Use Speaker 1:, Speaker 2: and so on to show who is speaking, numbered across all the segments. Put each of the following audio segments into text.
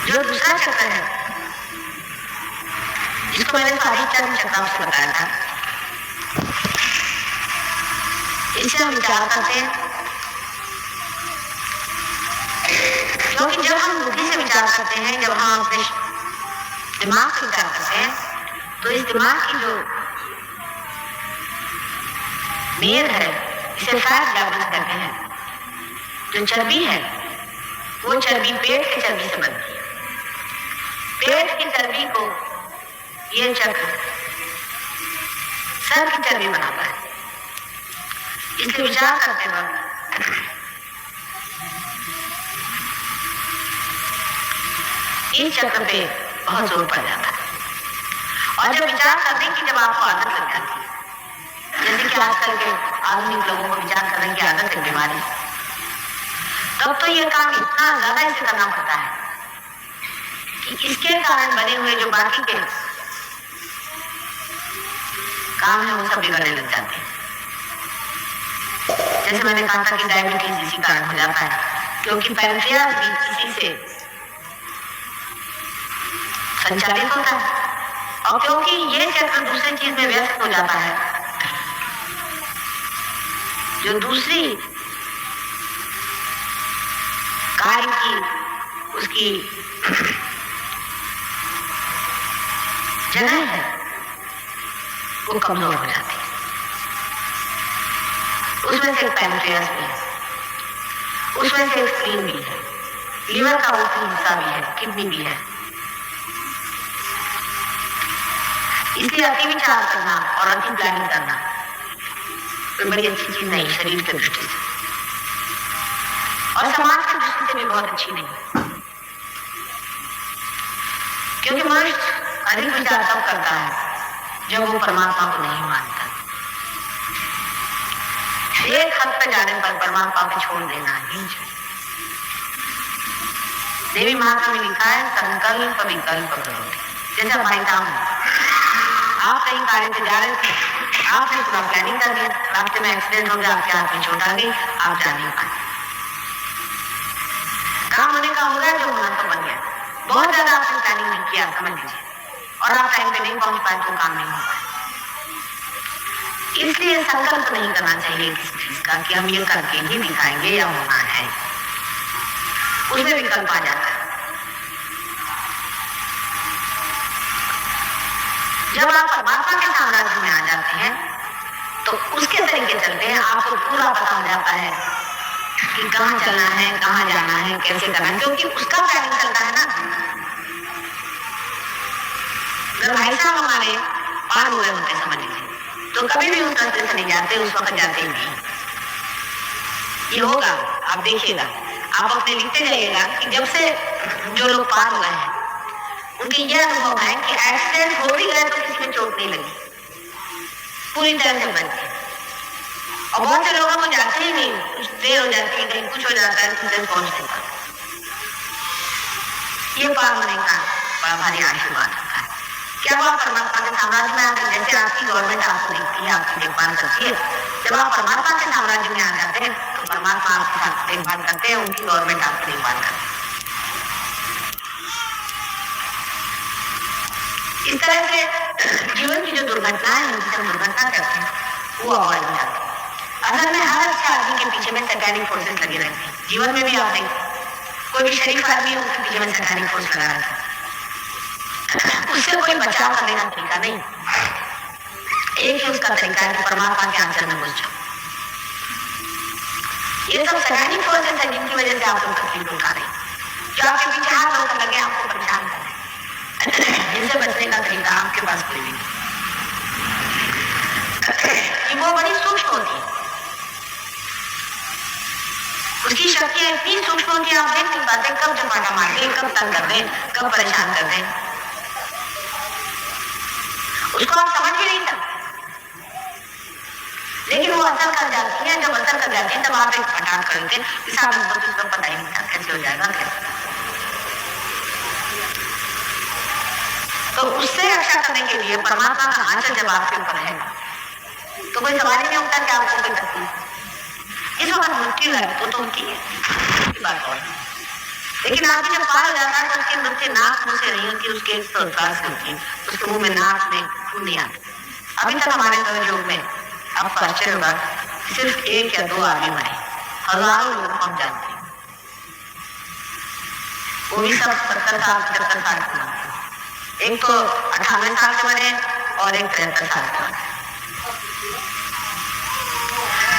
Speaker 1: जो दूसरा चक्र है, जिसको मैंने सारी चंद चक्रों से बताया था, इससे हम विचार करते हैं। क्योंकि जब हम बुद्धि से विचार करते हैं, जब हम अपने दिमाग से विचार करते हैं, तो इस दिमाग की जो मेद है, इसे फैट जागृत करते हैं। जो चर्बी है, वो चर्बी पेट की चर्बी से बनती है। पेट की चर्बी को ये चक्र सर की चर्बी बनाता है। इसलिए विचार करते वक्त इस चक्र पे बहुत जोर पड़ जाता है। और जब विचार करने की जब आपको आदत लग जाती है, जैसे कि आजकल के आधुनिक लोगों को विचार करने की आदत है बीमारी, तब तो ये काम इतना ज्यादा इसे करना पड़ता है कि इसके कारण बने हुए जो बाकी के काम है वो सब बिगड़ने लग जाते हैं। जैसे मैंने कहा था कि डायबिटीज इसी कारण हो जाता है, क्योंकि पैंक्रियाज भी इसी से संचालित होता है। और क्योंकि ये चक्र दूसरी चीज में व्यस्त हो जाता है, जो दूसरी कार्य की उसकी जगह है, वो कमजोर हो जाती है। उसमें से पैंक्रियाज भी है, उसमें से स्क्रीन भी है, लीवर का ऊपरी हिस्सा भी है, किडनी भी है। इसलिए अति विचार करना और अति प्लानिंग करना कोई बड़ी अच्छी चीज नहीं शरीर की दृष्टि से, और समाज की दृष्टि से भी बहुत अच्छी नहीं। क्योंकि मनुष्य अधिक विचार तब करता है जब वो परमात्मा को नहीं मानता। एक हद तक जाने पर परमात्मा को छोड़ देना ही चाहिए। देवी माता में लिखा है संकल्प विकल्प करो। जैसे भाईताम, आप कहीं कार्य से जा रहे थे, आपने पूरा प्लानिंग कर दिया, रास्ते में एक्सीडेंट हो गया, आपके हाथ में चोट आ गई, आप जा नहीं पाए। काम होने का हो गया, जो होना तो बन गया। बहुत ज्यादा आपने प्लानिंग नहीं किया, समझ लीजिए, और आप टाइम पे नहीं पहुंच पाए तो काम नहीं हो पाए। इसलिए संकल्प नहीं करना चाहिए किसी चीज का कि हम ये करके ही दिखाएंगे या होना है, उसमें विकल्प आ जाता है। जब आप परमात्मा के साम्राज्य में आ जाते हैं तो उसके तरीके चलते हैं, आपको पूरा पता हो जाता है कि कहाँ चलना है, कहाँ जाना है, कैसे करना है, क्योंकि उसका प्लानिंग चलता है ना। अगर भाई साहब हमारे पार हुए होते समझ लीजिए, तो कभी भी उस रास्ते से नहीं जाते, उस वक्त जाते ही नहीं। ये होगा, आप देखिएगा, आप अपने लिखते जाइएगा कि जब से जो लोग पार हुए हैं उनके यह अनुभव है कि एक्सीडेंट हो भी गए तो किसी में चोट नहीं लगी, पूरी तरह से बच गए। और बहुत से लोगों को जाते ही नहीं, कुछ देर हो जाती है, कहीं कुछ हो जाता है, एक्सीडेंट पहुंच नहीं पाता। ये पार होने का बड़ा भारी आशीर्वाद होता है। क्या आप परमात्मा के साम्राज्य में आकर, जैसे आपकी गवर्नमेंट आपको देखती है, आपकी देखभाल करती है, जब आप परमात्मा के साम्राज्य में आ जाते हैं तो परमात्मा आपके साथ देखभाल करते हैं, उनकी गवर्नमेंट आपकी देखभाल करती है। इस तरह से जीवन की जो दुर्घटनाएं हैं, जिसे हम दुर्घटना कहते हैं, वो अवॉइड हो जाती है। असल में हर अच्छे आदमी के पीछे में सैटेनिक फोर्सेस लगे रहते हैं। जीवन में भी आप देखें, कोई भी शरीफ आदमी है, उसके पीछे में सैटेनिक फोर्स लगा रहता है। उससे कोई बचाव करने का तरीका नहीं, एक ही उसका तरीका है कि परमात्मा के आंचल में घुस जाओ। ये सब सैटेनिक फोर्सेस है जिनकी वजह से आप लोग तकलीफ उठा रहे हैं, जो आपके पीछे हाथ होकर लगे आपको परेशान कर रहे हैं। जिनसे बचने का तरीका आपके पास कोई नहीं। वो बड़ी सूक्ष्म होती है, उसकी शक्तियां इतनी सूक्ष्म होती है, आप देख नहीं पाते कब झपाटा मार दें, कब तंग कर दें, कब परेशान कर दें, उसको आप समझ भी नहीं सकते। लेकिन वो असर कर जाती है, जब असर कर जाती है तब आप एक फटाक करते हिसाब तो पता ही नहीं था कैसे हो जाएगा कैसे। तो उससे रक्षा करने के लिए परमात्मा का आंचल जब आपके ऊपर है तो कोई सवाल ही नहीं उठता कि आपको कोई तकलीफ। इस वक्त मृत्यु है तो उनकी बात और, लेकिन आदमी जब पार हो जाता है तो उसकी मृत्यु उसके नाक मुंह से नहीं होती, उसके संस्कार से होती है। उसके मुंह में नाक में खून नहीं आता। अभी तक हमारे सहयोग में आपको आश्चर्य होगा, सिर्फ 1 या 2 आदमी मरे, हजारों लोग हम जानते हैं, वो भी सब 70 साल 75 साल के। एक तो 98 साल के मरे और एक 73 साल के मरे।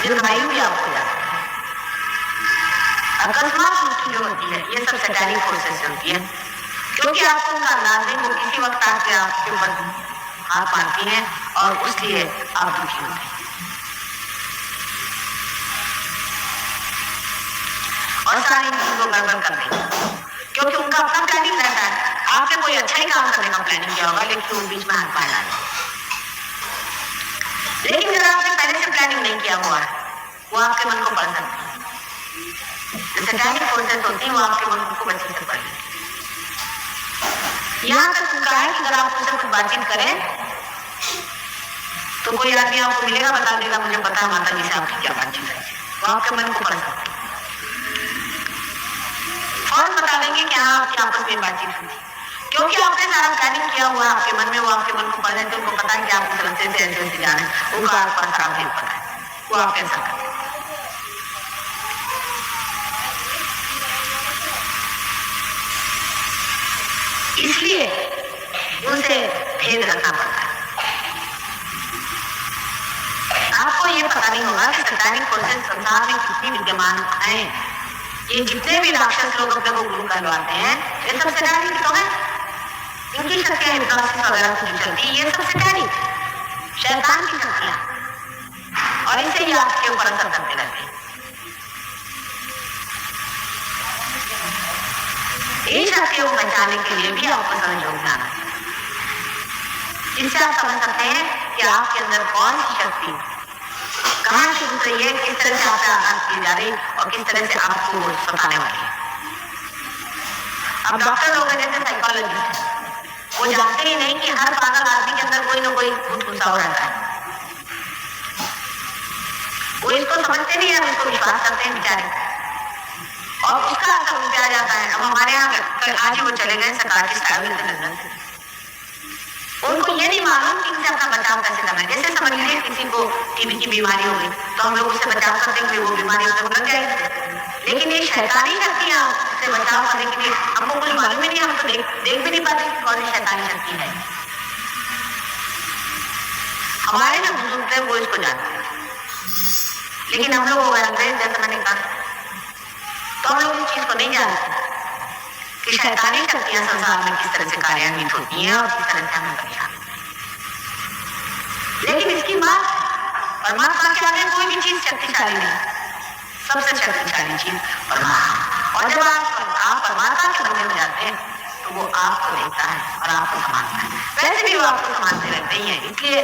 Speaker 1: जलवायु भी आपको जाता है, अकस्मात मृत्यु जो होती है ये सब सैटेनिक फोर्सेस से होती है, क्योंकि आपको उनका अंदाज नहीं, वो किसी वक्त आके आपके ऊपर हाथ मारती है और उसलिए आप दुखी होते हैं। और सारी चीजों को गड़बड़ कर देंगे, क्योंकि उनका अपना प्लानिंग रहता है। आपने कोई अच्छा ही काम करने का प्लानिंग किया होगा, लेकिन वो बीच में हाथ मार डाले। लेकिन अगर आपने पहले से प्लानिंग नहीं किया हुआ है, वो आपके मन को पढ़ सकते हैं। सैटेनिक फोर्सेस होती है, वो आपके मन को बच्चे से पढ़ लेती है। यहाँ तक उनका है कि अगर आप उनसे कुछ बातचीत करें तो कोई आदमी आपको मिलेगा, बता देगा मुझे पता है माता जी से आपकी क्या बातचीत है, वो आपके मन को पढ़ सकते हैं और बता देंगे कि हाँ आपकी आपस में बातचीत हुई, क्योंकि आपने सारा प्लानिंग किया हुआ है आपके मन में। वो आपके मन को पढ़ लेते, उनको पता है कि आप उस रास्ते से ऐसे जा रहे हैं, उनका आस पास खराब नहीं पता है, वो आप ऐसा करें। इसलिए उनसे भेद रखना पड़ता है। आपको ये पता नहीं होगा कि सैटेनिक फोर्सेस संसार में कितनी विद्यमान हैं। ये जितने भी राक्षस लोग अपने को गुरु कहलवाते हैं, ये सब सैटेनिक तो है। इनकी शक्तियां हिप्नोसिस वगैरह कुछ चलती, ये सब सैटेनिक शैतान की शक्तियां, और इनसे ही आपके ऊपर असर करते रहते हैं। इन शक्तियों को बचाने के लिए भी आपको सहयोग जाना है। इससे आप समझ सकते हैं कि आपके अंदर कौन सी शक्ति कहाँ से गुजर रही है, किस तरह से आपसे आघात की जा रही और किस तरह से आपको वो सताने वाली है। अब डॉक्टर लोग हैं जैसे साइकोलॉजिस्ट, वो जानते ही नहीं कि हर पागल आदमी के अंदर कोई ना कोई भूत घुसा हुआ रहता है। वो इसको समझते नहीं है, उसको विश्वास करते हैं बेचारे, और उसका असर उन पे आ जाता है। अब हमारे यहाँ आज ही वो चले गए साइकियाट्रिस्ट आए हुए थे लंदन से, उनको ये नहीं मालूम कि इनसे अपना बचाव कैसे करना है। जैसे समझ लीजिए किसी को टीबी की बीमारी हो गई तो हम लोग उससे बचाव करते हैं, वो बीमारी उसे लग जाएगी। लेकिन ये शैतानी शक्तियां उससे बचाव करने के लिए हमको कुछ मालूम ही नहीं, हम तो देख भी नहीं पाते कि कौन सी शैतानी शक्ति है। हमारे जो बुजुर्ग थे वो इसको जानते हैं, लेकिन हम लोग अंग्रेज जैसे मैंने कहा तो हम लोग इस चीज को नहीं जानते कि शैतानी शक्तियां संसार में किस तरह से कार्यान्वित होती हैं और किस तरह से हमें परेशान। लेकिन इसकी बात परमात्मा के आगे कोई भी चीज शक्तिशाली नहीं, सबसे शक्तिशाली चीज परमात्मा। और जब आप परमात्मा के बंधे हो जाते हैं तो वो आपको देखता है और आपको संभालता है। वैसे भी वो आपको संभालते रहते ही हैं, इसलिए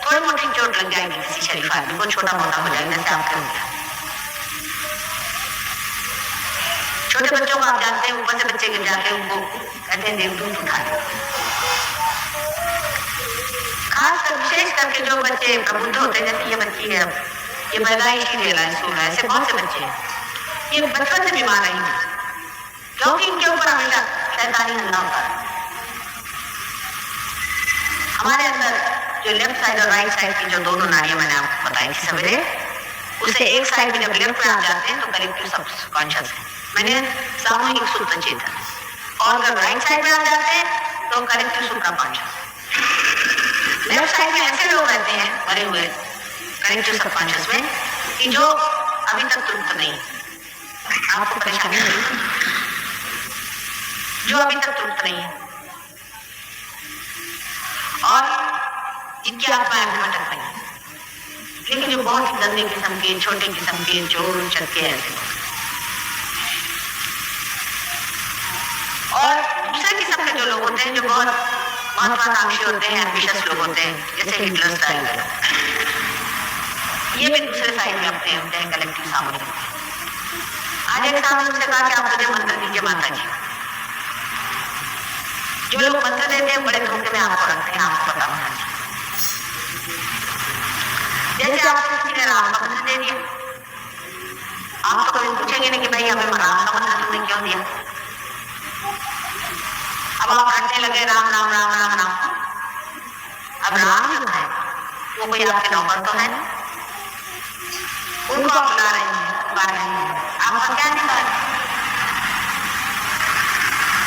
Speaker 1: थोड़ी मोटी चोट लग जाएगी किसी शरीफ आदमी को, छोटा मोटा हो जाएगा जैसे आपके हो गया। छोटे बच्चों को आप जानते हैं, ऊपर से बच्चे गिर जाते हैं, उनको कहते हैं देवदूत उठा दो। खास विशेष करके जो बच्चे प्रबुद्ध होते हैं, जैसे ये बच्ची है, ये पैदाइश ही ले रहा है, स्कूल ऐसे बहुत से बच्चे हैं, ये बचपन से बीमार रही है, क्योंकि इनके ऊपर हमेशा शैतानी हमला होता है। हमारे अंदर जो लेफ्ट साइड और राइट साइड की जो दोनों नाड़ियां मैंने आपको बताई थी सवेरे, उसे एक साइड में जब लेफ्ट में आ जाते हैं तो कलेक्टिव सबकॉन्शियस है, मैंने सामूहिक सूक्ष्म चेतन, और अगर राइट साइड में आ जाते हैं तो कलेक्टिव सुप्राकॉन्शियस। लेफ्ट साइड में ऐसे लोग रहते हैं मरे हुए कलेक्टिव सबकॉन्शियस में कि जो अभी तक तृप्त नहीं, आपको परेशानी नहीं, जो अभी तक तृप्त नहीं है और जिनकी आत्मा भटक रही है, लेकिन जो बहुत ही गंदे किस्म के, छोटे किस्म के, चोर चक्के ऐसे। और दूसरे किस्म के जो लोग होते हैं जो बहुत महत्वाकांक्षी होते हैं, एम्बिशियस लोग होते हैं, जैसे हिटलर स्टाइल के लोग, ये भी दूसरे साइड में अपने होते हैं कलेक्टिव सामूहिक। आज एक सामने से कहा कि आप मुझे मंत्र दीजिए माता जी। जो लोग मंत्र देते हैं बड़े धोखे में आपको रखते हैं, आपको पता होना चाहिए। जैसे आपको किसी ने राम का मंत्र दे दिया, आप तो कभी पूछेंगे नहीं कि भाई हमें राम का मंत्र तुमने क्यों दिया। अब आप रटने लगे राम राम राम राम राम। अब राम जो है वो कोई आपके नौकर तो है ना, उनको आप बुला रहे हैं, आपका क्या निकाल।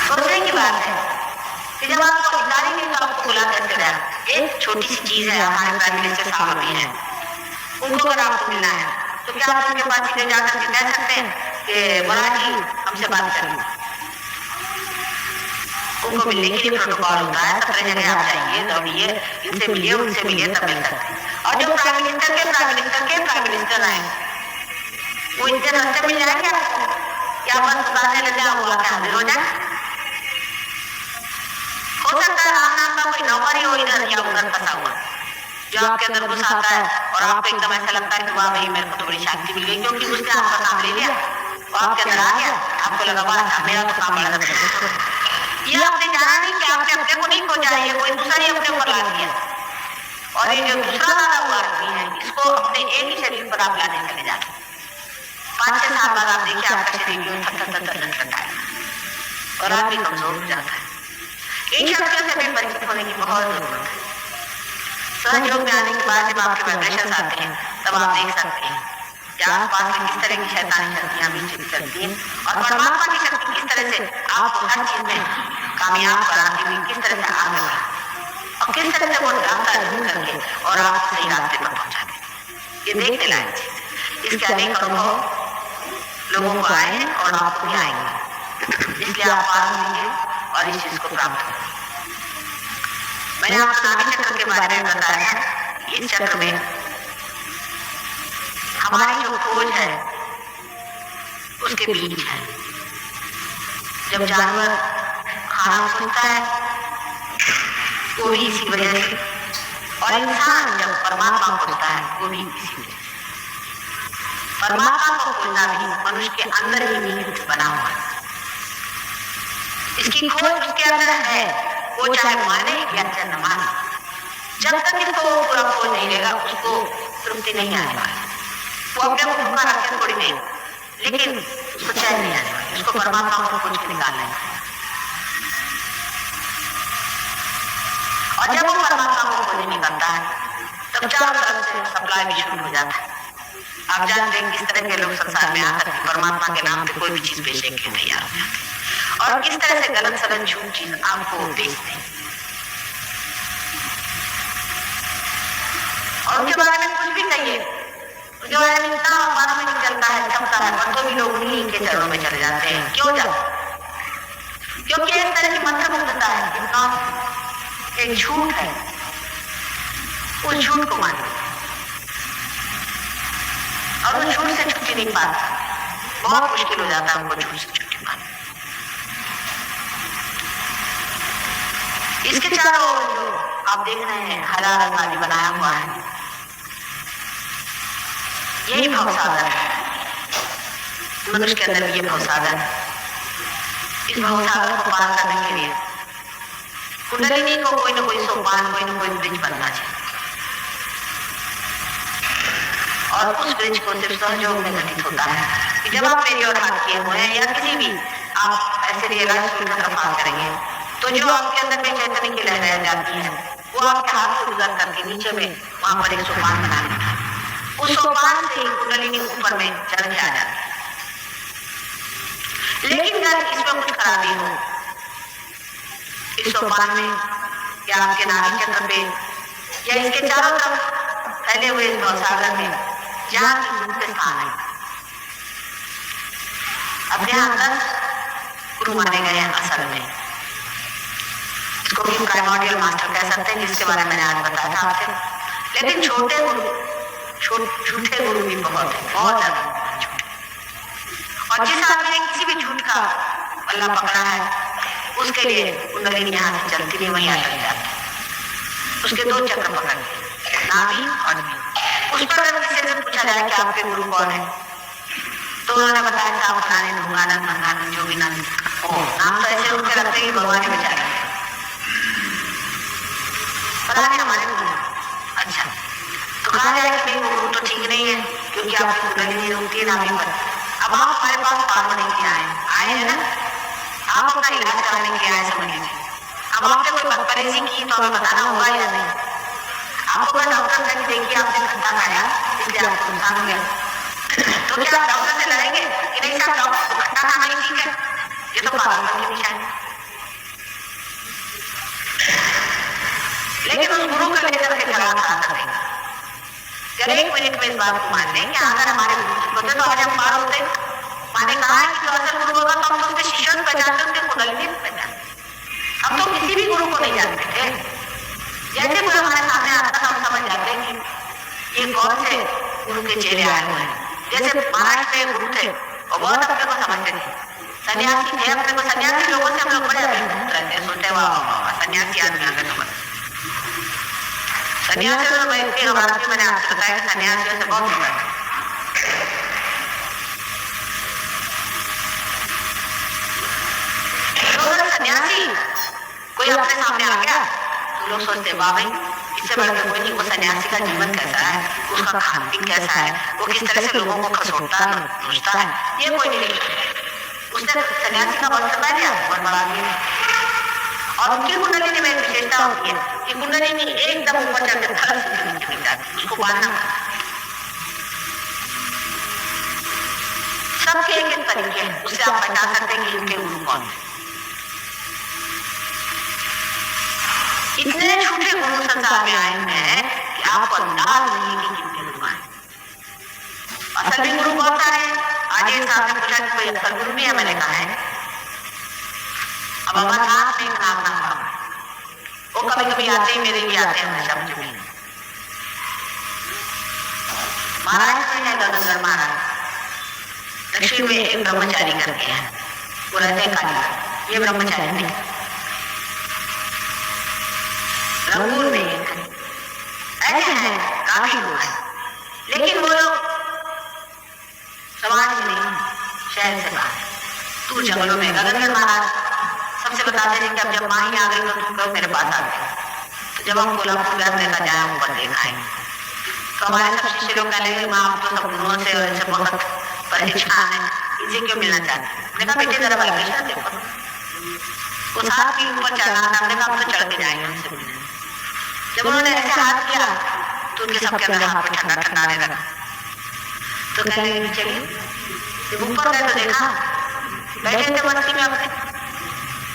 Speaker 1: सोचने की बात है कि जब आपको निकालेंगे तो आपको बुला कैसे रहा। एक छोटी सी चीज है, हमारे प्राइम मिनिस्टर साहब भी हैं, उनको अगर आपको मिलना है तो क्या आप उनके पास सीधे जाकर के कह सकते हैं कि मुराद जी हमसे बात करें। उनको मिलने के लिए प्रोटोकॉल होता है, 17 जगह आप जाइए, दौड़िए, इनसे मिलिए, उनसे मिलिए, तब मिल सकते हैं। और जो प्राइम मिनिस्टर आए वो इतने रास्ते मिल जाएंगे आपको, क्या बस बताने लग जाए वो आके हाजिर हो जाए। हो सकता है राम नाम का कोई नौकर ही हो इधर या उधर फंसा हुआ, जो आपके अंदर घुस आता है और आपको एकदम ऐसा लगता है कि वाह भाई मेरे को तो बड़ी शांति मिल गई, क्योंकि उसने आपका काम ले लिया, वो आपके अंदर आ गया, आपको लगा बस मेरा तो काम बड़ा था। ये आपने जाना नहीं कि आपने अपने को नहीं खोजा, ये कोई दूसरा ही अपने ऊपर ला दिया। और ये जो दूसरा वाला हुआ आदमी है, इसको अपने एक ही शरीर पर आप लाने चले जाते हैं। 5-6 साल बाद आप देखिए आपका शरीर क्यों थर करता है और आदमी कमजोर हो जाता है। इन शक्तियों से भी परिचित होने की बहुत जरूरत है। सहयोग में आने के बाद जब आपके वाइब्रेशंस आते हैं तब आप देख सकते हैं कि आसपास में किस तरह की शैतानी शक्तियां बीच चलती हैं और परमात्मा की शक्ति किस तरह से आपको हर चीज में कामयाब कराती हुई किस तरह से आगे बढ़े और किस तरह से वो रास्ता ढूंढ करके और आप सही रास्ते पर पहुंचाते। ये देखने लायक चीज, इसके अनेक अनुभव लोगों को आए हैं और आपको भी आएंगे, इसलिए आप पार होंगे और इस चीज को प्राप्त करेंगे। मैंने आपको नाभि चक्र के बारे में बताया था। इस चक्र में हमारी जो खोज है उसके बीज है। जब जानवर खाना खोजता है वो भी इसी वजह से, और इंसान जब परमात्मा खोजता है वो भी इसी वजह से। परमात्मा को खोजना भी मनुष्य के अंदर ही निहित बना हुआ है। इसकी खोज उसके अंदर है, वो चाहे माने या चाहे न माने, जब तक इसको पूरा खोज नहीं लेगा उसको तृप्ति नहीं आने वाली। वो अपने को भूखा रखे थोड़ी देर, लेकिन उसको चैन नहीं आने वाली, उसको परमात्मा को खोज के निकालना है। और जब वो परमात्मा को खोज निकलता है तब चारों तरफ से सप्लाई भी शुरू हो जाता है। आप जानते हैं किस तरह के लोग संसार में आकर परमात्मा के नाम पे कोई भी चीज बेचने के लिए तैयार हो जाते हैं और किस तरह से गलत सलत झूठ चीज आपको बेचते हैं और उनके बारे में कुछ भी कहिए, उनके बारे में इतना मालूम नहीं चलता है, चलता है, और तो भी लोग उन्हीं के चरणों में चले जाते हैं। क्यों जाते? क्योंकि एक तरह की मंत्र मुग्धता है, इंसान एक झूठ है, उस झूठ को माने और उस झूठ से छुट्टी नहीं पाता। बहुत मुश्किल हो जाता है उनको झूठ से छुट्टी पाना। इसके चारों ओर जो आप देख रहे हैं हरा रंग बनाया हुआ है, यही भवसागर है। मनुष्य के अंदर ये भवसागर है। इस भवसागर को पार करने के लिए कुंडलिनी को कोई न कोई सोपान, कोई न कोई ब्रिज बनना चाहिए और उस ब्रिज को सिर्फ सहयोग में घटित होता है। जब आप मेरी ओर हाथ किए हुए हैं या किसी भी आप ऐसे रियलाइज की तरफ हाथ करेंगे तो जो आपके अंदर में चैतन्य की लहरें जाती है वो आपके हाथ से गुजर करके नीचे में वहां पर एक सोपान बना देता है। उस सोपान से कुंडलिनी ऊपर में चढ़ के आ जाती है। लेकिन अगर इसमें कुछ खराबी हो, इस सोपान में या आपके नाभि चक्र पे या इसके चारों तरफ फैले हुए इस भवसागर में जहाँ की मुख्य स्थान है, अपने अंदर गुरु माने गए हैं असल में, इसको भी प्राइमोर्डियल मास्टर कह सकते हैं, जिसके बारे में मैंने आज बताया था आपसे। लेकिन छोटे गुरु, झूठे गुरु भी बहुत है, बहुत ज्यादा झूठे। और जिस आदमी ने किसी भी झूठ का बल्ला पकड़ा है उसके लिए कुंडलिनी यहाँ से चलती नहीं, वहीं अटक जाती है। उसके 2 चक्र पकड़ के, नाभि और नील। उस पर अगर किसी से पूछा जाए कि आपके गुरु कौन है तो उन्होंने बताया था फलाने भगवान भगवान जो भी नाम हो, नाम तो ऐसे उनके रखते हैं भगवान बेचारे फलाने हमारे गुरु। अच्छा, तो कहा जाए कि नहीं गुरु तो ठीक नहीं है क्योंकि आपकी कुंडलिनी होती है नाभि पर। अब आप हमारे पास पार नहीं के आए हैं ना, आप अपना इलाज कराने के आए समझ लीजिए। कोई बदतमीजी की तो हमें बताना होगा या नहीं। आपको अगर डॉक्टर से देखिए आपने खट्टा खाया इसलिए आपको नुकसान हो गया, तो क्या आप डॉक्टर से लड़ेंगे कि नहीं साहब डॉक्टर खट्टा खाना ठीक है? ये तो पागलपन की निशानी। लेकिन उस गुरु का लेकर के खड़ा खड़ा करेंगे। चलिए एक मिनट में इस बात को मान लें कि अगर हमारे गुरु होते तो आज हम पार होते। मैंने कहा कि अगर गुरु होगा तो हम तो उनके शिष्यों को पहचानते, उनके कुंडलिनी को पहचानते। हम तो किसी भी गुरु को नहीं जानते थे। जैसे कोई हमारे सामने आता था हम समझ जाते कि ये कौन से गुरु के चेले आए हुए हैं। जैसे महाराष्ट्र में गुरु थे और बहुत अपने को समझते थे, सन्यासी थे अपने को, सन्यासी लोगों से हम लोग बड़े अभिभूत रहते हैं, सोचते वाह सन्यासी आदमी आकर समझ। सन्यासियों से मैं इतनी घबराती, मैंने आपसे बताया कि सन्यासियों से बहुत घबराती। तो सन्यासी कोई अपने सामने आ गया तो लोग सोचते वाह भाई इससे बढ़कर कोई नहीं, वो सन्यासी का जीवन कैसा है, उसका खान पीन कैसा है, वो किस तरह से लोगों को खसोटता है, सोचता है, ये कोई नहीं। उसने सन्यासी का वस्त्र पहन लिया, बर्बाद नहीं। और उनकी कुंडलिनी में एक विशेषता होती है कि कुंडलिनी एकदम ऊपर चढ़कर धड़ से नीचे गिर जाती है, उसको बांधना। सबके एक एक तरीके हैं, उससे आप बता सकते हैं कि उनके गुरु कौन है। इतने झूठे गुरु संसार में आए हैं कि आपको अंदाज नहीं कि कितने गुरु आए। असल में गुरु बहुत सारे हैं। आज एक साहब ने पूछा कि कोई असल गुरु भी है, मैंने कहा है। अब अमरनाथ में एक नाम है, वो कभी कभी आते ही मेरे लिए आते हैं शब्द में। महाराष्ट्र में है गंगाधर महाराज, दक्षिण में एक ब्रह्मचारी करके है, वो रहते हैं काली, ये ब्रह्मचारी नहीं। रंगूर में ऐसे हैं काफी लोग हैं, लेकिन वो लोग समाज में शहर से बाहर दूर जंगलों में। गंगाधर महाराज सबसे बताते हैं कि अब जब माही आ गई तो तुम कब मेरे पास आते। तो जब हम कोल्हापुर गए का जाए ऊपर देखा है तो हमारे सब शिष्य लोग कहने लगे माँ आप तो सब गुरुओं से वैसे बहुत परेशान है, इनसे क्यों मिलना चाहते। मैंने कहा बेटे जरा वाइब्रेशन देखो, वो साथ ही ऊपर चढ़ना था, हमने कहा हम तो चढ़ते जाएंगे उनसे मिलने। जब उन्होंने ऐसे हाथ किया तो उनके सबके अंदर हाथ में ठंडा ठंडा आने लगा। तो कहने लगे चलिए, जब ऊपर गए तो देखा बैठे थे मस्ती में अपने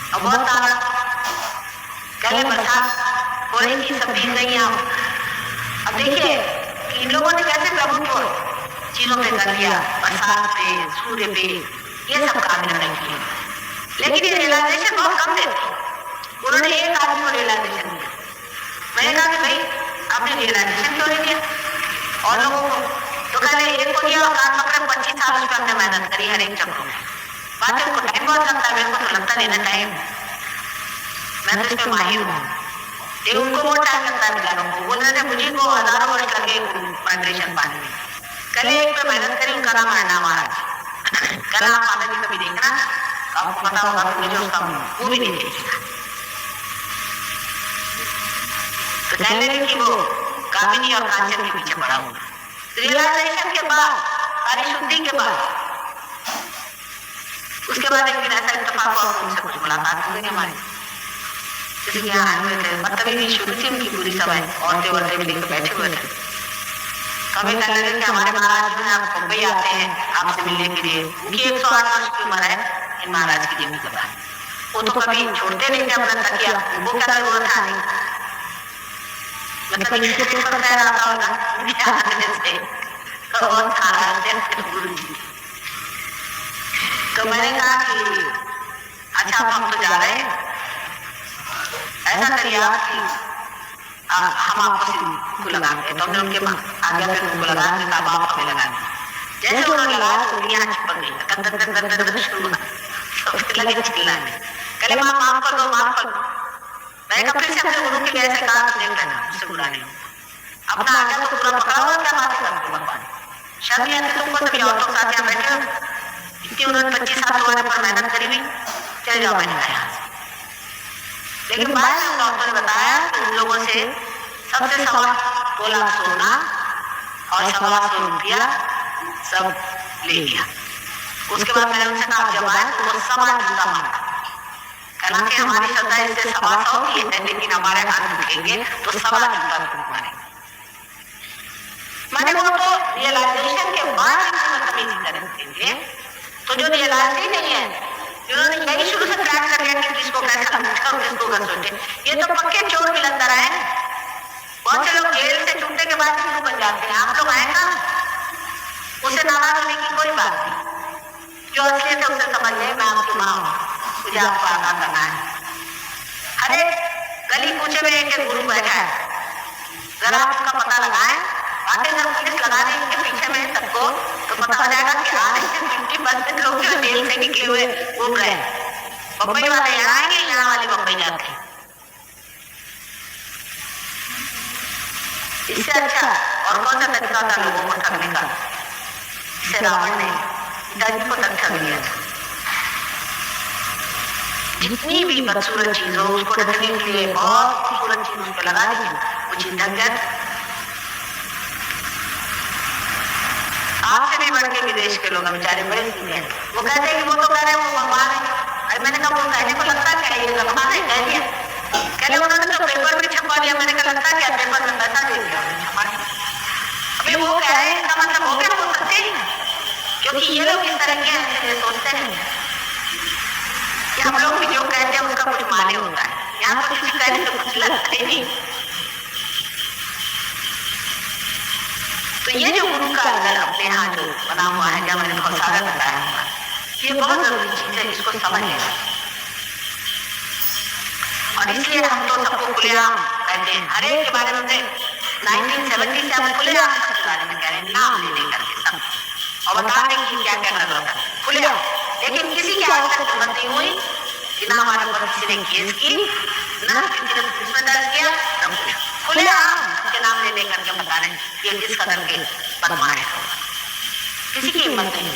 Speaker 1: और बहुत तारा। कहने बरसात हो रही थी, सब भीग गई आप। अब देखिए कि इन लोगों ने कैसे प्रभुत्व चीजों पे कर लिया, बरसात पे, सूर्य पे, ये सब काम इन्होंने किए। लेकिन ये रियलाइजेशन बहुत कम देती। उन्होंने एक आदमी को रियलाइजेशन दिया। मैंने कहा कि भाई आपने रियलाइजेशन क्यों नहीं किया और लोगों को। तो कहने एक को दिया और काम पकड़े 25 साल उसमें हमने मेहनत करी हर एक चक्रों में। बात उनको टाइम बहुत लगता है, मेरे को तो लगता नहीं ना टाइम, मैं तो इसमें माहिर हूँ। लेकिन उनको बहुत टाइम लगता है बेचारों को, उन्होंने मुझे को हजारों वर्ष लगे वाइब्रेशन पाने में। कल एक पे मेहनत करी, उनका नाम है महाराज। कल आप आने की कभी देखना, आपको पता होगा तो मुझे उसका वो भी नहीं देखेगा। तो कहने लगे कि वो कामिनी और कांचन के पीछे पड़ा हुआ। रियलाइजेशन के बाद, परिशुद्धि के बाद, उसके बाद एक दिन ऐसा इत्तेफाक हुआ, उनसे कुछ मुलाकात हो गई हमारी। किसी के यहाँ आए हुए थे, मतलब इतनी शुरू थी उनकी पूरी समय, औरतें औरतें भी लेकर बैठे हुए थे। कभी कहने लगे कि हमारे महाराज जो है आप मुंबई आते हैं आपसे मिलने के लिए। उनकी 108 वर्ष की उम्र है इन महाराज की जीवनी के बाद। वो तो कभी छोड़ते नहीं थे अपना तकिया, वो क्या जरूरत था नहीं, मतलब इनके पेपर तैयार आता होगा तो मैंने कहा कि अच्छा अब हम तो जा रहे हैं, ऐसा करिए आप कि हम आपको लगाते। तो हमने उनके आगे पे उनको लगा के कहा आप हमें लगा दें। जैसे उन्होंने लगाया तो यहाँ चिपक गई, धक धक धक धक धक शुरू हुआ, तो लगे चिल्लाने, कहले माँ माफ कर दो, माफ कर दो। मैंने कहा फिर से अपने गुरु के ऐसे कहा देख लेना, उससे बुरा नहीं। अपना आगे तो पूरा पकड़ा हुआ, क्या बात करते भगवान, शर्म आती तुमको तभी और लोग साथ यहाँ बैठे हो। इतनी उन्होंने 25 साल तुम्हारे पर मेहनत करी हुई, चले जाओ मैंने कहा। लेकिन बाद में डॉक्टर ने बताया कि उन लोगों से सबसे 1.25 लाख सोना और 1.25 रुपया सब ले लिया। उसके बाद मैंने उनसे कहा जब आए तो वो 1.25 जूता मांगा। हालांकि हमारी श्रद्धा इससे 125 की है, लेकिन हमारे हाथ उठेंगे तो 125 मानेंगे। माने वो तो रियलाइजेशन के बाद इनकी करेंगे, तो जो रियलाइज ही नहीं है, जिन्होंने यही शुरू से प्लान कर लिया कि किसको कैसा लूटा और किसको कैसे लूटे, ये तो पक्के चोर बिलंदर है। बहुत से लोग जेल से छूटने के बाद शुरू बन जाते हैं, आप लोग आएगा उसे नाराज होने की कोई बात नहीं। जो असलियत है उसे समझ ले, मैं आपकी माँ हूँ, मुझे आपको आगा करना है। अरे गली पूछे में एक गुरु बैठा है, जरा आप उसका पता लगाएं, आगे जब पुलिस लगा दें इनके पीछे में सबको, तो पता हो जाएगा कि आज 50% लोग जो जेल से निकले हुए घूम रहे हैं। बम्बई वाले यहाँ आएंगे, यहाँ वाले बम्बई जाते हैं। इससे अच्छा और कौन सा तरीका था लोगों को ठगने का? इससे रावण ने दंड को तक ठग लिया था। जितनी भी बदसूरत चीज हो उसको ढकने के लिए बहुत खूबसूरत चीज उस पर लगा दी, वो चीज ढक जाती। आपसे भी बढ़ के विदेश के लोग बेचारे बड़े सीधे हैं, वो कहते हैं कि वो तो कह रहे हैं वो भगवान है। अरे मैंने कहा वो कहने को लगता क्या है, ये भगवान है कह दिया, कहले उन्होंने तो पेपर में छपवा दिया। मैंने कहा लगता क्या, पेपर में पैसा दे दिया अभी वो कह रहे हैं, इसका मतलब हो गया वो सच्चे ही, क्योंकि ये लोग इस तरह के हैं, सोचते नहीं कि हम लोग भी जो कहते हैं उसका कुछ माने होता है। यहाँ तो किसी कहने से कुछ लगता ही नहीं। तो ये जो गुरु का अगर अपने यहाँ जो बना हुआ है, जब मैंने बहुत सारा बताया हुआ, ये बहुत जरूरी चीज है, इसको समझ लेना। और इसलिए हम तो सबको खुलेआम कहते हैं, हर एक के बारे में 1970 से हम खुलेआम सबके बारे में कह रहे हैं, नाम ले लेकर के सब, और बता दें कि क्या क्या करना था खुलेआम। लेकिन किसी की आज तक हिम्मत नहीं हुई कि ना हमारे ऊपर किसी ने केस की, ना किसी ने पुलिस में दर्ज किया, ना कुछ, खुलेआम के नाम ले लेकर के बता रहे हैं ये किस कदर के बदमाश है। किसी की हिम्मत नहीं।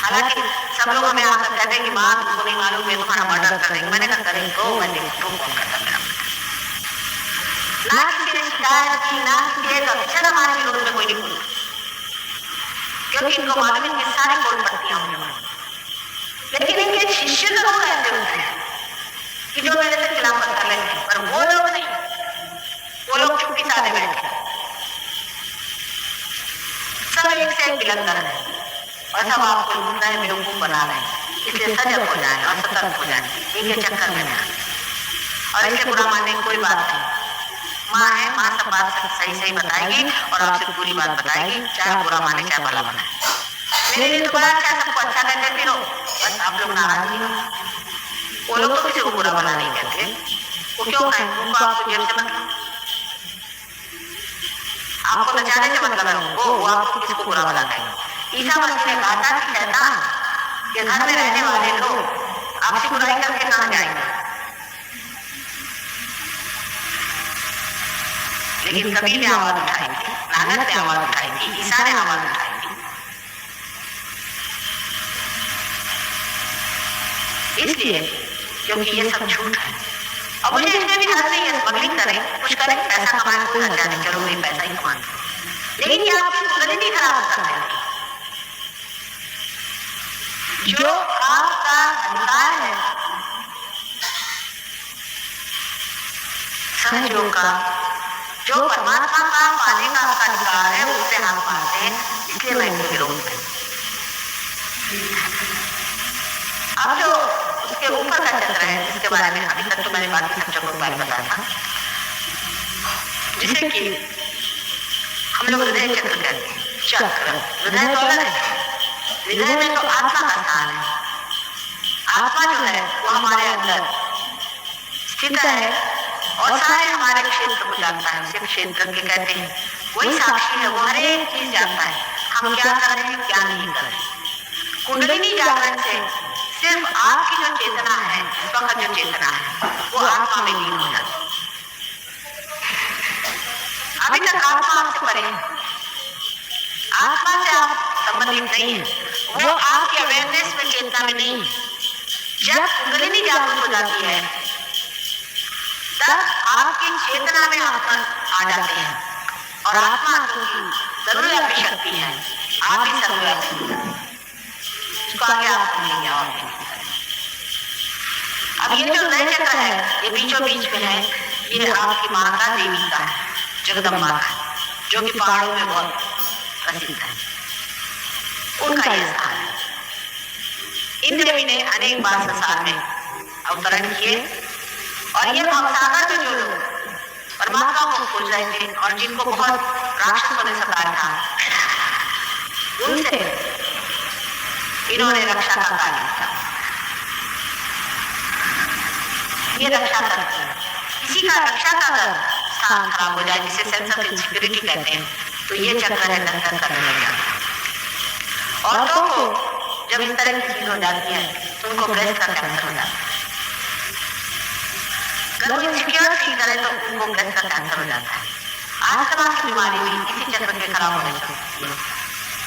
Speaker 1: हालांकि सब लोग हमें आकर कहते हैं कि माँ तुमको नहीं मालूम है तुम्हारा मर्डर कर देंगे। मैंने कहा करेंगे, मैं देखूँ कौन करता मेरा। ना किसी ने शिकायत की, ना किसी एक अक्षर हमारे विरोध में कोई नहीं बोला, क्योंकि इनको मालूम है कि सारी कोर्ट पत्तियां होने वाली। लेकिन इनके शिष्य जरूर ऐसे होते हैं कि जो मेरे से खिलाफत कर लेते हैं, पर वो लोग नहीं, वो लोग चुप्पी साधे बैठे, सब एक से एक बिलंदर है और सब आपको लूटना है, बेवकूफ बना रहे हैं। इसलिए सजग हो जाए और सतर्क हो जाए, इनके चक्कर में ना। और इससे बुरा मानने की कोई बात नहीं। माँ है, माँ सब बात सही सही बताएगी और आपसे पूरी बात बताएगी, चाहे बुरा माने चाहे भला माने। मेरे लिए तो बड़ा अच्छा, सबको अच्छा कहते फिर हो, बस आप लोग नाराज नहीं हो। वो लोग तो किसी को बुरा भला नहीं कहते, वो क्यों कहें? उनको आपको जेब से मतलब, आपको नचाने से मतलब है उनको, वो आपको किसको बुरा भला कहें? ईसा मसीह ने कहा था कि शैतान के घर में रहने वाले लोग आपसे बुराई करके कहाँ जाएंगे। लेकिन कभी भी आवाज उठाएंगे, लानत ने आवाज उठाएंगी, ईसा ने आवाज उठाएंगी। इसलिए क्योंकि ये सब झूठ है। अब मुझे इसमें भी हर्ज नहीं है, स्मगलिंग करें, कुछ करें, पैसा कमाने कोई हर्ज नहीं, चलो नहीं पैसा ही कमाना, लेकिन क्या आपकी कुंडली खराब कर रहे हैं? जो आपका अधिकार है सहयोग का, जो परमात्मा का पाने का आपका अधिकार है, उससे हाथ मारते हैं। इसलिए मैं इनके विरोध में। अब जो उसके ऊपर का चक्र है, जिसके बारे में अभी तक तो मैंने बाकी सब चक्रों के बारे में बताया था, जिसे कि हम लोग हृदय चक्र कहते हैं। चक्र हृदय तो अलग है, हृदय में तो आत्मा का स्थान है। आत्मा जो है वो हमारे अंदर स्थित है और सारे हमारे क्षेत्र को जानता है, उसे क्षेत्र के कहते हैं। वही साक्षी है, वो हर एक चीज जानता है, हम क्या कर रहे हैं क्या नहीं कर रहे। कुंडलिनी जागरण से सिर्फ आपकी जो चेतना है, स्वतः जो चेतना है, वो आत्मा में लीन हो जाती है। अभी तक आत्मा आपसे परे, आत्मा से आप संबंधित नहीं है, वो आपकी अवेयरनेस में, चेतना में नहीं। जब कुंडलिनी जागृत हो जाती है तब आपकी चेतना में आत्मा आ जाते हैं, और आत्मा की सर्वव्यापी शक्ति है, आप ही सर्वव्यापी। इसको आगे आप सुनेंगे और अब ये जो नए चक्र है ये बीचों बीच में है, ये आपकी माँ का देवी का है, जगदम्बा का, जो कि पहाड़ों में बहुत प्रसिद्ध है, उनका यह स्थान है। इन देवी ने अनेक बार संसार में अवतरण किए और ये भवसागर में जो लोग परमात्मा को खोज रहे थे और जिनको बहुत राक्षसों ने सताया था, उनसे इन्होंने रक्षा का कार्य किया। ये रक्षा करती है। किसी का रक्षा का अगर स्थान खराब हो जाए, जिसे सेंस ऑफ इनसिक्योरिटी कहते हैं, तो ये चक्र है लक्षण करने लगा। औरतों को जब इस तरह की चीज हो जाती है तो उनको ब्रेस्ट का कैंसर हो जाता है। अगर वो इनसिक्योर फील करे तो उनको ब्रेस्ट का कैंसर हो जाता है। आस्थमा की बीमारी भी इसी चक्र के खराब होने से होती है।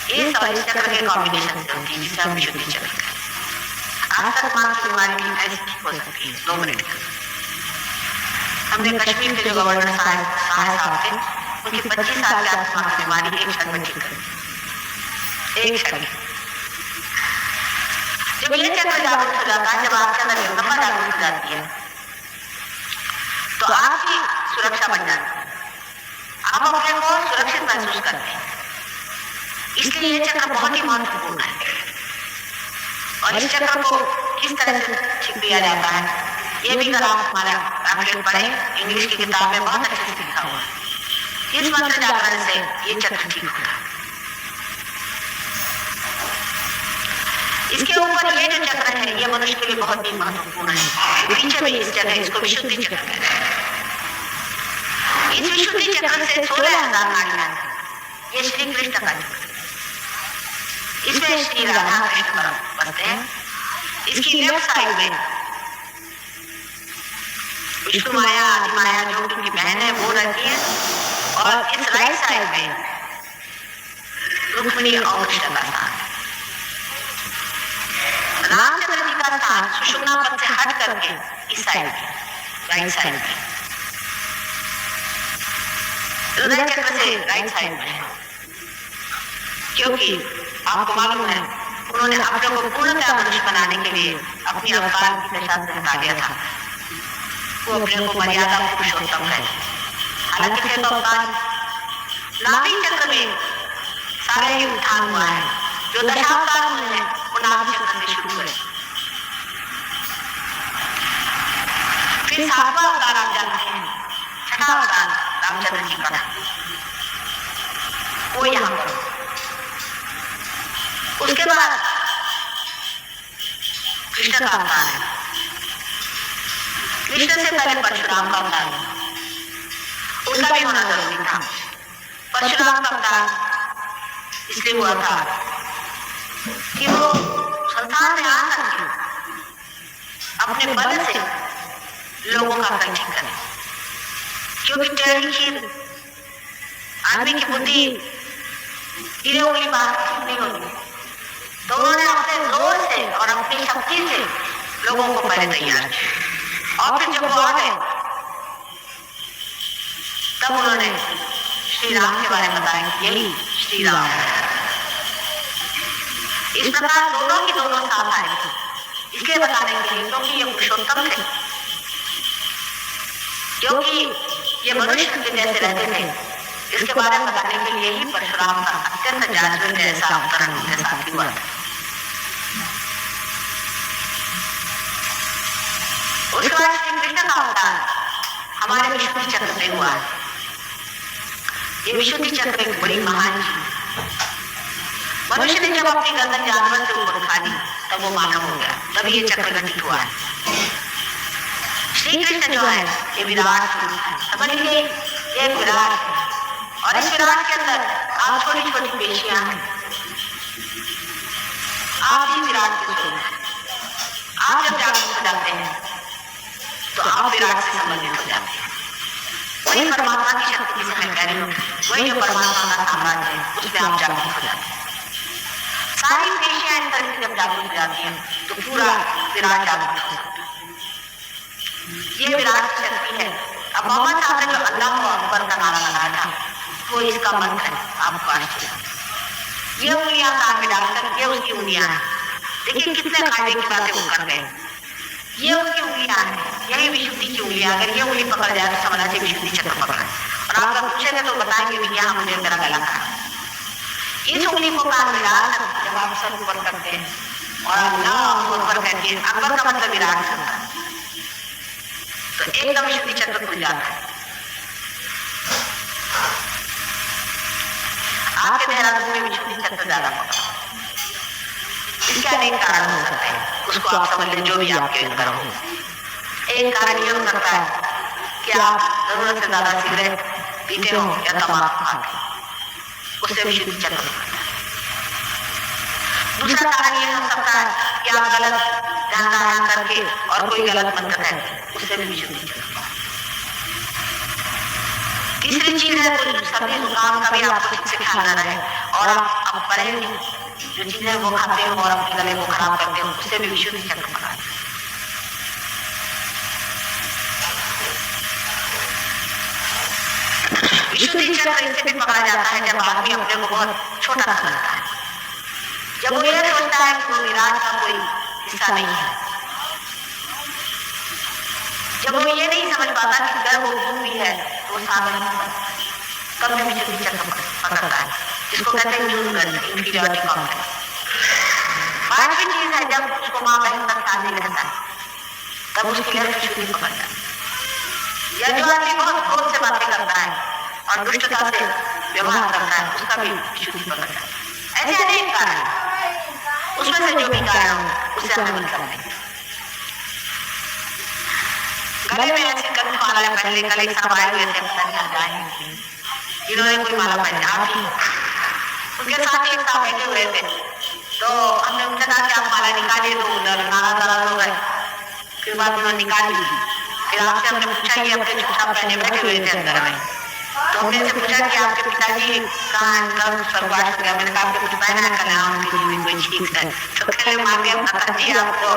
Speaker 1: ये सब इस चक्र के कॉम्बिनेशन से होती है, जिसे हम विशुद्धि चक्र कहते हैं। आस्थमा की बीमारी भी ऐसी ठीक हो सकती है 2 मिनट में। हमने कश्मीर के जो गवर्नर साहब थे, उनकी 25 साल की आस्थमा की बीमारी एक क्षण में ठीक कर दी, एक क्षण। जब ये चक्र जागरूक हो जाता है, जब आपके अंदर जगदम्बा जागरूक हो जाती है, तो आपकी सुरक्षा बन जाती है, आप अपने को सुरक्षित महसूस करते हैं। इसलिए ये चक्र बहुत ही महत्वपूर्ण है। और इस चक्र को किस तरह से ठीक किया जाता है, ये भी अगर आप हमारा पैम्फलेट पढ़ें, इंग्लिश की किताब में बहुत अच्छे से लिखा हुआ है। इस मंत्र जागरण से ये चक्र ठीक होता है। इसके ऊपर ये जो चक्र है, ये मनुष्य के लिए बहुत ही महत्वपूर्ण है। पीछे भी इस जगह इसको विशुद्धि चक्र कहते हैं। इस विशुद्धि चक्र से 16,000 नाड़ियां हैं। ये श्री कृष्ण का चक्र, इसमें श्री राधा कृष्ण बसते हैं। इसकी लेफ्ट साइड में विष्णु माया, आदि माया जो उनकी बहन है वो रहती है, और इस राइट साइड में रुक्मिणी और कृष्ण का स्थान है। रामचंद्र जी का स्थान सुषुम्ना पद से हट करके इस साइड में, राइट साइड में, हृदय चक्र से राइट साइड में है। क्योंकि आपको मालूम है उन्होंने अपने को पूर्णतः मनुष्य बनाने के लिए अपनी अवतार की दशा से हटा दिया था। वो अपने को मर्यादा पुरुषोत्तम है। हालांकि थे तो अवतार। नाभि चक्र में सारे ही उत्थान हुआ है। जो दशावतार हुए हैं वो नाभि चक्र से शुरू हुए। फिर 7वां अवतार आप जानते हैं, छठा अवतार रामचंद्र जी का, वो यहाँ पर। उसके बाद कृष्ण का अवतार है। कृष्ण से पहले परशुराम का अवतार है, उनका भी होना जरूरी था। परशुराम का अवतार इसलिए हुआ था कि वो संसार में आ करके अपने बल से लोगों का कल्याण करें। क्योंकि टेढ़ी खीर आदमी की बुद्धि गिरे उंगली बाहर नहीं होती, तो उन्होंने अपने जोर से और अपनी शक्ति से लोगों को पहले तैयार किया, और फिर जब वो आ गए तब उन्होंने श्री राम के बारे में बताया कि यही श्री राम है। इस प्रकार दोनों की दोनों साथ आए थे, इसलिए बताने के लिए क्योंकि ये पुरुषोत्तम थे, क्योंकि ये मनुष्य के जैसे रहते थे। इसके बारे में बताने के लिए ही परशुराम का अत्यंत जागरण जैसा अवतरण उनके साथ हुआ था। उसके बाद श्री कृष्ण का अवतार हमारे विशुद्धि चक्र में हुआ है। ये विशुद्धि चक्र एक बड़ी महान चीज। मनुष्य ने जब अपनी गर्दन जानवर से ऊपर उठा दी तब वो मानव हो गया, तब ये चक्र गठित हुआ है। श्री कृष्ण जो है ये विराट स्वरूप है, समझ लीजिए ये विराट है, और इस विराट के अंदर आप छोटी छोटी पेशियां हैं, आप भी विराट के स्वरूप हैं। आप जब जागरूक हो जाते हैं तो आप विराट से संबंधित हो जाते हैं। वही परमात्मा की शक्ति जिसे मैं कह रही हूँ, वही जो परमात्मा का साम्राज्य है, उसमें आप जागरूक हो जाते हैं। सारी पेशियां इस तरह से जब जागरूक हो जाती हैं तो पूरा विराट जागरूक हो जाता है। ये विराट की शक्ति है। अब मोहम्मद साहब ने जो अल्लाह को अकबर का नारा लगाया था वो इसका मंत्र है। आपको आश्चर्य, ये उंगलियां कान में डालकर ये उसकी उंगलियां हैं। देखिए कितने फायदे की बातें वो कर रहे हैं। ये उनकी उंगलियां हैं, यही विशुद्धि की उंगलियां। अगर ये उंगली पकड़ जाए तो समझना चाहिए विशुद्धि चक्र पकड़ है। और आप अगर पूछेंगे तो बताएंगे भैया मुझे मेरा गला था। इस उंगली को कान में डाल जब आप सर ऊपर करते हैं और अल्लाह ऊपर करके अकबर का मतलब विराट करता है तो एकदम विशुद्धि चक्र खुल जाता है। आपके देहरादून में विशुद्धि चक्र ज्यादा पकड़ा, इसके अनेक कारण हो सकते हैं, उसको आप समझ लें जो भी आपके अंदर हो। एक कारण ये हो सकता है कि आप जरूरत से ज्यादा सिगरेट पीते हो या तंबाकू खाते हो, उससे विशुद्धि चक्र पकड़ता है। दूसरा कारण ये हो सकता है कि आप गलत ध्यान धारणा करके और कोई गलत मंत्र है, उससे भी विशुद्धि चक्र। तीसरी चीज है तो सभी जुकाम का भी आपको ठीक से ख्याल न रहे और आप पहले जो चीजें वो खाते हो और अपने गले को खराब करते हो, उससे भी विशुद्धि चक्र पकड़ता है। विशुद्धि चक्र इससे भी पकड़ा जाता है जब आदमी अपने को बहुत छोटा समझता है, जब वो ये सोचता है कि वो विराट का कोई हिस्सा नहीं है, जब वो ये नहीं समझ पाता कि गर्भ वो भी है तो वो साधन तब भी विशुद्धि चक्र पकड़ता है, जिसको कहते हैं इंफीरियरिटी कॉम्प्लेक्स। पांचवी चीज है जब उसको माँ बहन का ख्याल नहीं रहता है तब उसके लिए विशुद्धि पकड़ जाती है। या जो आदमी बहुत क्रोध से बातें करता है और दुष्टता से व्यवहार करता है उसका भी विशुद्धि पकड़ जाता है। ऐसे अनेक कारण, उसमें से जो भी कारण हो उससे हमें मतलब नहीं। गले में ऐसे कभी माला पहले कल एक साहब आए हुए थे, पता नहीं जाए जिन्होंने कोई माला पहनी, आप ही उनके साथ एक साहब बैठे हुए थे तो हमने उनसे कहा कि आप माला निकालिए तो उधर नाराज हो गए। फिर बाद उन्होंने निकाल ली, फिर आपसे हमने पूछा कि अपने चुपचाप पहने बैठे हुए थे अंदर में, तो हमने से पूछा कि आपके पिताजी कहाँ हैं, कब स्वर्गवास हो गया। मैंने कहा आपने कुछ पहना है, कल उनकी दी हुई कोई चीज है, तो कहने मार के पता नहीं आपको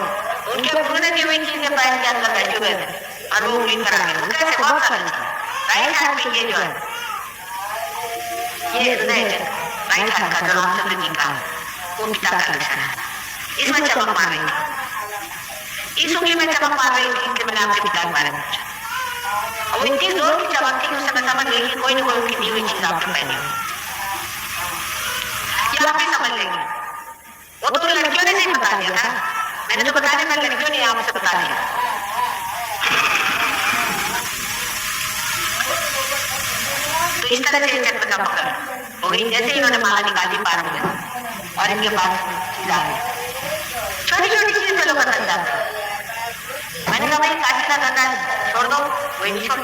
Speaker 1: उनके गुरु ने दी हुई चीजें पहन के अंदर बैठे हुए थे और वो उंगली पर आगे कैसे बहुत सारे राइट हैंड में ये जो है ये हृदय राइट हैंड का जो रामचंद्र जी का वो पिता का लक्षण है, इसमें चमक मार रही थी, इस उंगली में चमक मार रही थी, इसलिए मैंने आपके पिता के बारे में पूछा। वो इतनी जोर की चमक थी उस समय समझ गई कि कोई ना कोई उनकी दी हुई चीज आपने पहनी हुई, ये आप भी समझ लेंगे। वो तो लड़कियों ने नहीं बता दिया था, मैंने तो बताया था लड़कियों ने आपसे बता दिया। तो इस तरह से चक्र का पकड़ हो गई। जैसे इन्होंने माला निकाली पार हो गया और इनके पास चीज आ गई, छोटी छोटी चीज से लोग बदल जाते। मैंने कहा भाई काशी का धंधा छोड़ दो, वही नहीं छोड़,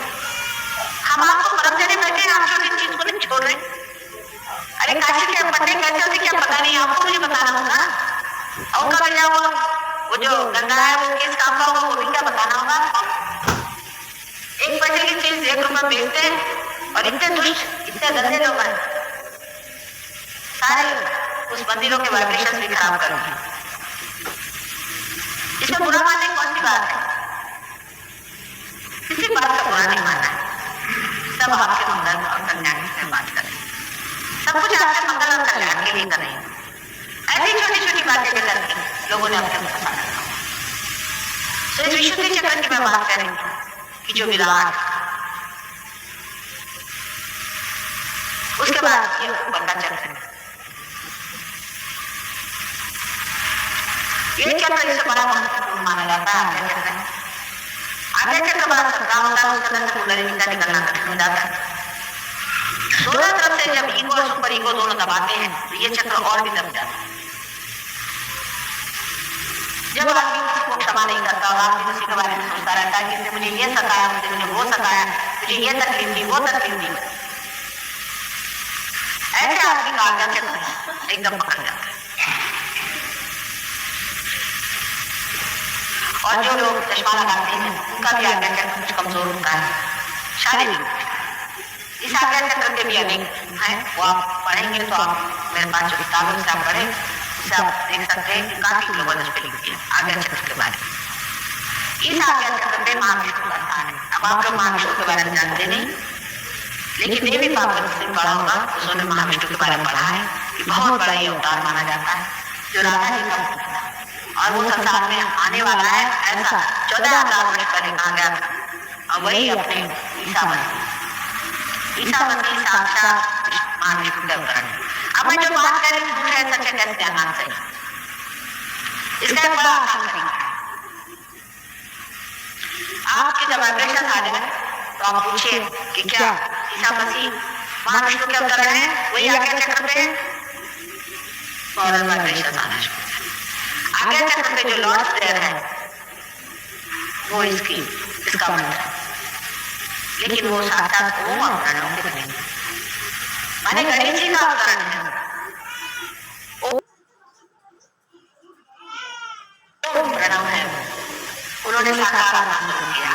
Speaker 1: हम आपको परम देने बैठे हैं, आप छोटी चीज को नहीं छोड़ रहे। अरे काशी के पत्ते कैसे होते क्या पता नहीं, आपको मुझे बताना होगा। और उनका क्या हुआ, वो जो गंगा है वो किस काम का होगा वो भी क्या बताना होगा। एक पैसे की चीज 1 रुपए बेचते हैं और इतने दुष्ट इतने गंदे लोग हैं, सारे उस मंदिरों के वाइब्रेशन भी खराब कर दिए। इसमें बुरा मानने की कौन सी बात है, किसी बात का बुरा नहीं मानना है, सब आपके मंगल और कल्याण की बात करें, सब कुछ आपके मंगल और कल्याण के लिए कर रहे हैं। ऐसी छोटी छोटी बातें करके लोगों ने अपने को फंसा रखा। तो इस विशुद्धि चक्र की मैं बात करेंगे कि जो विराट, उसके बाद ये ऊपर का चक्र, ये चक्र इससे बड़ा महत्वपूर्ण माना जाता है। आगे चक्र बड़ा सत्ता होता है, उसके अंदर कुंडलिनी निकलना कठिन हो जाता है। दोनों तरफ से जब ईगो और सुपर ईगो दोनों दबाते हैं तो ये चक्र और भी दब जाता है। जब आदमी किसी को क्षमा नहीं करता और आदमी किसी के बारे में सोचता रहता है कि मुझे ये सताया, मुझे वो सताया, मुझे ये तकलीफ दी, वो तकलीफ दी, ऐसे आदमी का आज्ञा चक्र एकदम पकड़ जाता है। और जो लोग चश्मा लगाते हैं उनका भी आज्ञा चक्र कुछ कमजोर होता है शारीरिक। इस आज्ञा चक्र के भी अनेक हैं, वो आप पढ़ेंगे तो आप मेरे पास जो किताबों से आप पढ़े उससे आप देख सकते हैं कि काफी लोगों ने उस पर लिख दिया आज्ञा चक्र के बारे में। इस आज्ञा चक्र पे महाविष्णु का स्थान है। अब आप लोग महाविष्णु के बारे में जानते नहीं, लेकिन देवी भागवत से पढ़ा होगा, उसने महाविष्णु के बारे में पढ़ा है कि बहुत बड़ा ये अवतार माना जाता है जो राधा जी का पुत्र था और वो संसार में आने वाला है ऐसा 14,000 वर्ष पहले कहा गया था। और वही अपने ईसा मसीह साक्षात मानव के अवतरण है। अब मैं जो बात कर रही हूँ झूठ है सच है कैसे जानना चाहिए, इसका एक बड़ा आसान तरीका है। आपके जब अग्रसर आ जाए तो आप पूछिए कि क्या ईसा मसीह महाविष्णु के अवतरण है, वही आज्ञा चक्र पे है, फौरन अग्रसर आना शुरू करें। आज्ञा चक्र पे जो लॉर्ड प्रेयर है वो इसका मंत्र है, लेकिन वो साक्षात ओम अवतरणों के नहीं, माने गणेश जी का अवतरण है। ओम प्रणव है, उन्होंने साकार अवतरण किया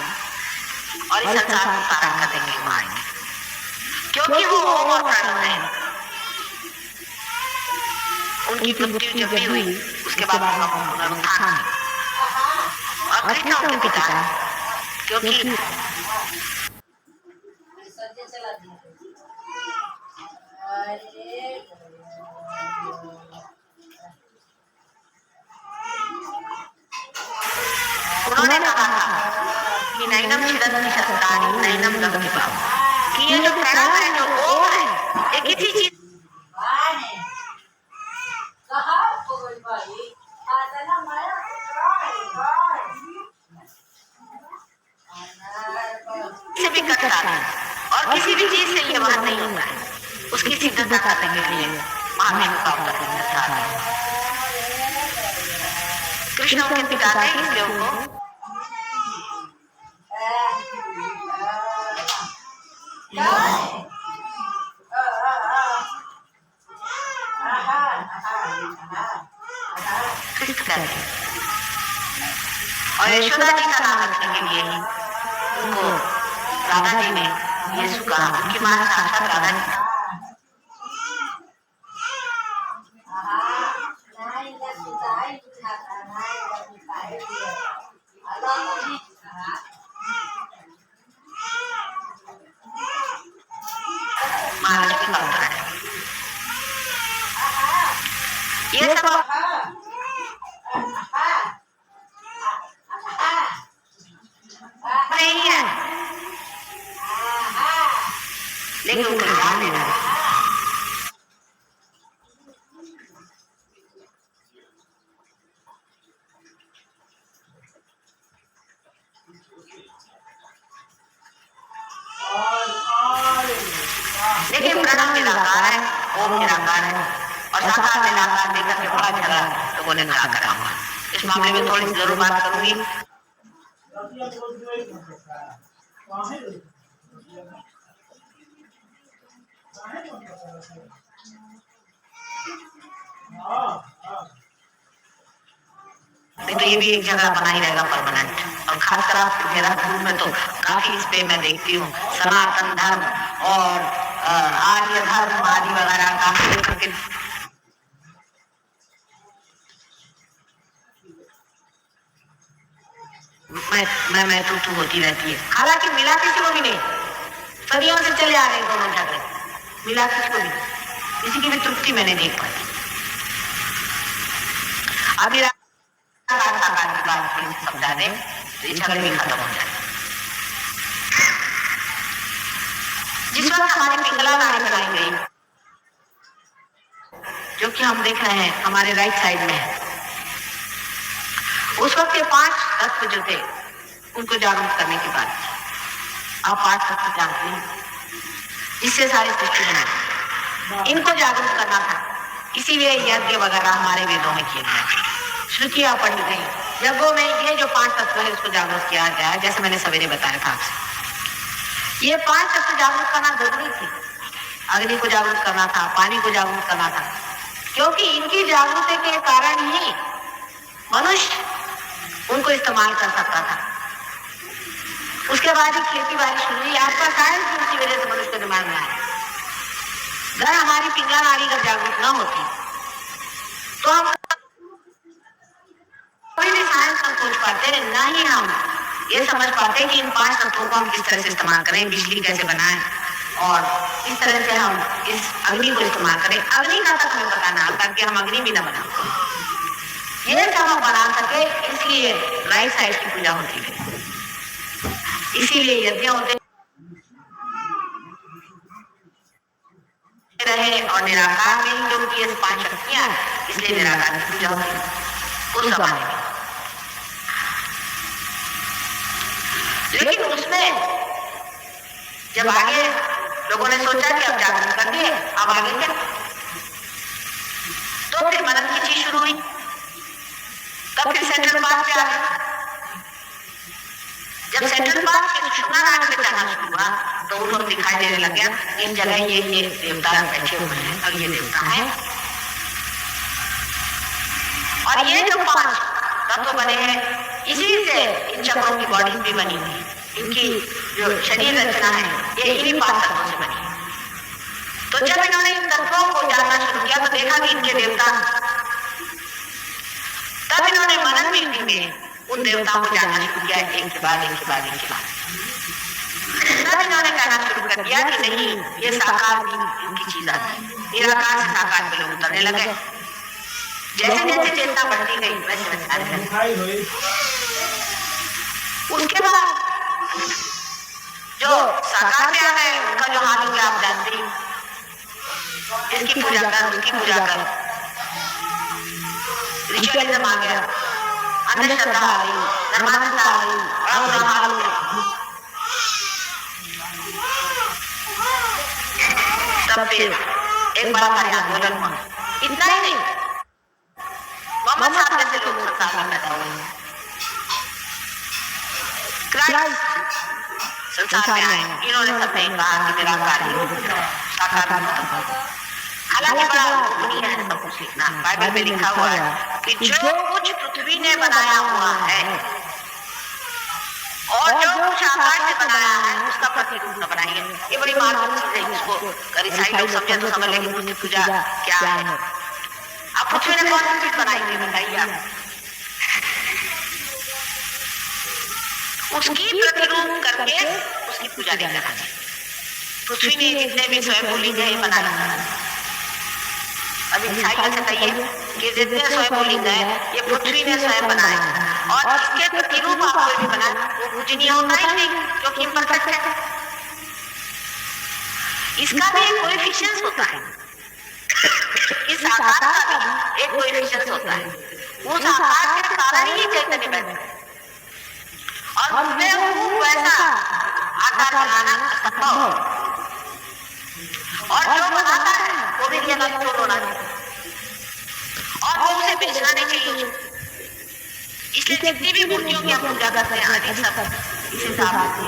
Speaker 1: और इस संसार को तारण करने के लिए आएंगे, क्योंकि वो ओम और प्रणव है। उनकी मृत्यु जब भी हुई उसके बाद उनका पुनरुत्थान और कृष्ण उनके पिता है, क्योंकि उन्होंने कहा था कि नैनम छिदन्ति शस्त्राणि नैनम गगने पावः, कि ये जो प्रणव है, जो ओम है, ये किसी चीज से भी कटता है और किसी भी चीज से ये बात नहीं होता है। उसकी सिद्धता करने के लिए महावीर का अवतरण था। कृष्ण उनके पिता थे, इसलिए उनको और यशोदा जी का नाम रखने के लिए उनको राधा जी ने यीशु कहा, उनकी मां साक्षात राधा जी। महालक्ष्मी का अवतार है ये सब नहीं है, लेकिन उनको ध्यान देना है। लेकिन प्रणव निराकार है, ओम निराकार है और साकार निराकार देखकर के बड़ा झगड़ा लोगों ने खड़ा करा हुआ। इस मामले में थोड़ी जरूर बात करूंगी। नहीं तो ये भी एक जगह बना ही रहेगा परमानेंट, और खासकर आप देहरादून में तो काफी इस पे मैं देखती हूँ सनातन धर्म और आर्य धर्म आदि वगैरह काफी मैं तू होती रहती है। हालांकि मिला किसी को भी नहीं, सदियों से चले आ रहे हैं दोनों झगड़े, मिला किसी को भी, किसी की भी तृप्ति मैंने देख पाई। अभी समझा दे तो ये झगड़े भी खत्म हो जाए। जिस वक्त हमारी पिंगला नारी बनाई गई, जो कि हम देख रहे हैं हमारे राइट साइड में है, उस वक्त ये 5 तत्व जो थे उनको जागरूक करने की बात थी। आप 5 तत्व जानते हैं, इससे सारी सृष्टि बनी, इनको जागरूक करना था। इसीलिए यज्ञ वगैरह हमारे वेदों में किए गए, श्रुतियां पढ़ी गई, यज्ञों में ये जो 5 तत्व है उसको जागरूक किया गया। जैसे मैंने सवेरे बताया था आपसे, ये 5 तत्व जागरूक करना जरूरी थी। अग्नि को जागरूक करना था, पानी को जागरूक करना था, क्योंकि इनकी जागरूकता के कारण ही मनुष्य उनको इस्तेमाल कर सकता था। उसके बाद ही खेती बाड़ी शुरू हुई। आपका साइंस भी उसी वजह से मनुष्य के दिमाग में आया। अगर हमारी पिंगला नारी अगर जागरूक न होती तो हम कोई भी साइंस को खोज पाते, ना ही हम ये समझ पाते कि इन 5 तत्वों को हम किस तरह से इस्तेमाल करें, बिजली कैसे बनाएं और इस तरह से हम इस अग्नि को इस्तेमाल करें। अग्नि का तक हमें बताना, ताकि हम अग्नि भी न बना। ये सब हम बना सके, इसलिए राइट साइड की पूजा होती है, इसीलिए यज्ञ होते रहे। और निराकार में ही जो उनकी 5 शक्तियां, इसलिए निराकार की पूजा होती है उस समय में। लेकिन उसमें जब आगे लोगों ने सोचा कि अब जागरण कर दिए, अब आगे क्या, तो फिर मनन की चीज शुरू हुई। तब फिर सेंट्रल पार्क पे आ गए। जब सेंट्रल पार्क के सुषुम्ना नाड़ी में चलना शुरू हुआ, तो उनको दिखाई देने लग गया इन जगह ये देवता बैठे हुए हैं और ये देवता है। और ये जो 5 तत्व बने हैं, इसी से इन चक्रों की बॉडी भी बनी हुई, इनकी जो शरीर रचना है ये इन्हीं 5 तत्वों से बनी है। तो जब इन्होंने इन तत्वों को जानना शुरू किया तो देखा कि इनके देवता, तब इन्होंने मनन विधि में उन देवताओं को जानना शुरू किया, एक के बाद एक के बाद एक के बाद। तब इन्होंने कहना शुरू कर दिया कि नहीं, ये साकार भी इनकी चीज आती है, निराकार से साकार पे लोग उतरने लगे। जैसे जैसे चेतना बढ़ती गई वैसे वैसे आने लगे। उसके बाद जो साकार पे आ गए, उनका जो हाल हो गया आप जानते ही, इसकी पूजा कर, उसकी पूजा कर, रिचुअलिज्म आ गया, अंधश्रद्धा आ गई, धर्मांधता आ गई, बड़ा बुरा हाल हो गया। तब फिर एक बड़ा भारी आंदोलन हुआ। इतना ही नहीं, मोहम्मद साहब जैसे लोग संसार में पैदा हुए हैं, क्राइस्ट संसार में आए, इन्होंने सब नहीं कहा कि निराकार ही हो, साकार नहीं हो। हालांकि बड़ा दुनिया है सब कुछ लिखना, बाइबल में लिखा हुआ है कि जो कुछ पृथ्वी ने बनाया हुआ है और जो कुछ आकाश से बनाया है उसका प्रतिरूप न बनाइए। ये बड़ी मालूम चीज है, इसको अगर ईसाई लोग समझे तो समझ लेंगे मूर्ति पूजा क्या है। अब पृथ्वी ने कौन सी चीज बनाई थी बताइए आप, उसकी प्रतिरूप करके उसकी पूजा नहीं करना चाहिए। पृथ्वी ने जितने भी स्वयं लिंग है बना लिया। अब ईसाई का बताइए कि जितने स्वयं लिंग है ये पृथ्वी ने स्वयं बनाए, और इसके प्रतिरूप आप कोई भी बना वो पूजनीय होता ही नहीं, क्योंकि इम्परफेक्ट है। इसका भी एक कोएफिशिएंट होता है, इस आकार का भी एक कोएफिशिएंट होता है। उस आकार के कारण ही चैतन्य बैठता है, और उसमें वो वैसा आकार बनाना असंभव है। और जो बनाता है वो भी रियलाइज होना चाहिए, और वो उसे बेचना नहीं चाहिए। इसलिए जितनी भी मूर्तियों की हम पूजा करते हैं, अधिक सब इस हिसाब से